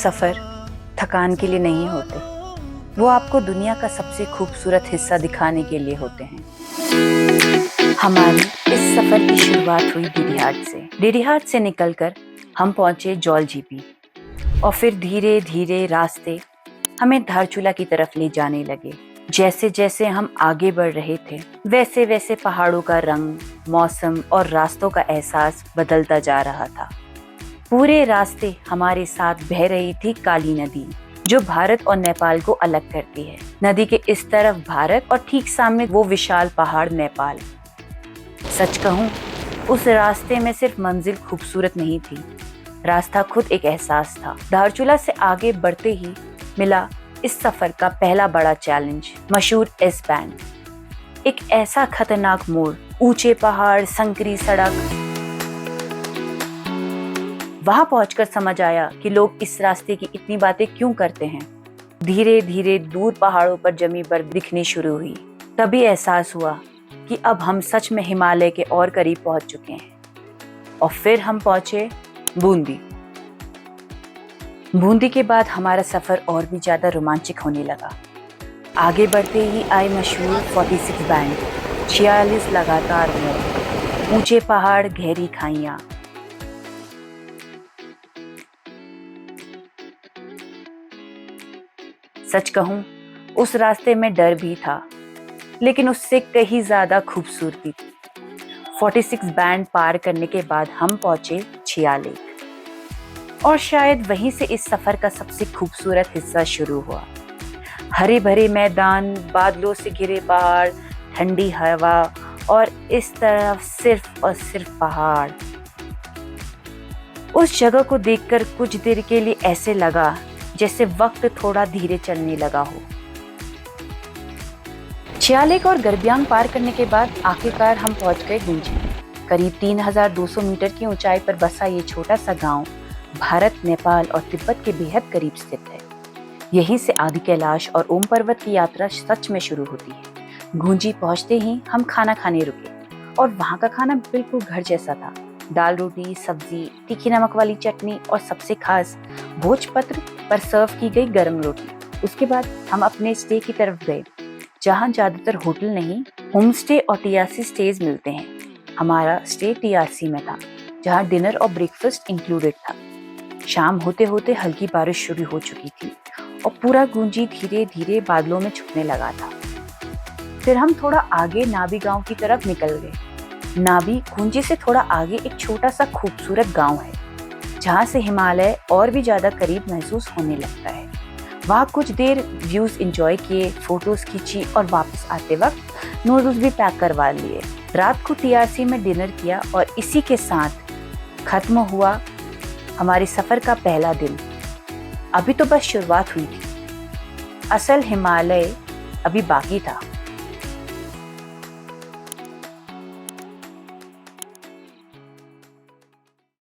सफ़र थकान के लिए नहीं होते, वो आपको दुनिया का सबसे खूबसूरत हिस्सा दिखाने के लिए होते हैं। हमारी इस सफ़र की शुरुआत हुई डेडीहाट से निकलकर हम पहुंचे जॉलजीबी और फिर धीरे धीरे रास्ते हमें धारचूला की तरफ ले जाने लगे। जैसे जैसे हम आगे बढ़ रहे थे वैसे वैसे पहाड़ों का रंग, मौसम और रास्तों का एहसास बदलता जा रहा था। पूरे रास्ते हमारे साथ बह रही थी काली नदी, जो भारत और नेपाल को अलग करती है। नदी के इस तरफ भारत और ठीक सामने वो विशाल पहाड़ नेपाल। सच कहूँ, उस रास्ते में सिर्फ मंजिल खूबसूरत नहीं थी, रास्ता खुद एक एहसास था। धारचूला से आगे बढ़ते ही मिला इस सफर का पहला बड़ा चैलेंज, मशहूर एस बैंड। एक ऐसा खतरनाक मोड़, ऊंचे पहाड़, संकरी सड़क। वहां पहुंचकर समझ आया कि लोग इस रास्ते की इतनी बातें क्यों करते हैं। धीरे धीरे दूर पहाड़ों पर जमी बर्फ दिखनी शुरू हुई। तभी एहसास हुआ कि अब हम सच में हिमालय के और करीब पहुंच चुके हैं। और फिर हम पहुंचे बूंदी। बूंदी के बाद हमारा सफर और भी ज्यादा रोमांचक होने लगा। आगे बढ़ते ही आए मशहूर 46 बैंड, 46 लगातार मोड़, ऊंचे पहाड़, गहरी खाइयां। सच कहूं, उस रास्ते में डर भी था, लेकिन उससे कहीं ज्यादा खूबसूरती थी। 46 बैंड पार करने के बाद हम पहुंचे छिया लेक, और शायद वहीं से इस सफर का सबसे खूबसूरत हिस्सा शुरू हुआ। हरे भरे मैदान, बादलों से घिरे पहाड़, ठंडी हवा और इस तरफ सिर्फ और सिर्फ पहाड़। उस जगह को देखकर कुछ देर के लिए ऐसे लगा जैसे वक्त थोड़ा धीरे चलने लगा हो। छिया लेक और गर्बियांग पार करने के बाद आखिरकार हम पहुंच गए गुंजी। करीब 3200 मीटर की ऊंचाई पर बसा ये छोटा सा गांव भारत, नेपाल और तिब्बत के बेहद करीब स्थित है। यहीं से आदि कैलाश और ओम पर्वत की यात्रा सच में शुरू होती है। गुंजी पहुंचते ही हम खाना खाने रुके और वहां का खाना बिल्कुल घर जैसा था। दाल रोटी, सब्जी, तीखी नमक वाली चटनी और सबसे खास भोजपत्र पर सर्व की गई गर्म रोटी। उसके बाद हम अपने स्टे की तरफ गए, जहां ज्यादातर होटल नहीं, होम स्टे और टीआरसी स्टेज मिलते हैं। हमारा स्टे टीआरसी में था, जहां डिनर और ब्रेकफास्ट इंक्लूडेड था। शाम होते होते हल्की बारिश शुरू हो चुकी थी और पूरा गुंजी धीरे धीरे बादलों में छुपने लगा था। फिर हम थोड़ा आगे नाबी गांव की तरफ निकल गए। नाबी गुंजी से थोड़ा आगे एक छोटा सा खूबसूरत गांव है, जहां से हिमालय और भी ज्यादा करीब महसूस होने लगता है। वहां कुछ देर व्यूज एंजॉय किए, फोटोज खींची और वापस आते वक्त नूडल्स भी पैक करवा लिए। रात को टीआरसी में डिनर किया और इसी के साथ खत्म हुआ हमारे सफर का पहला दिन। अभी तो बस शुरुआत हुई थी, असल हिमालय अभी बाकी था।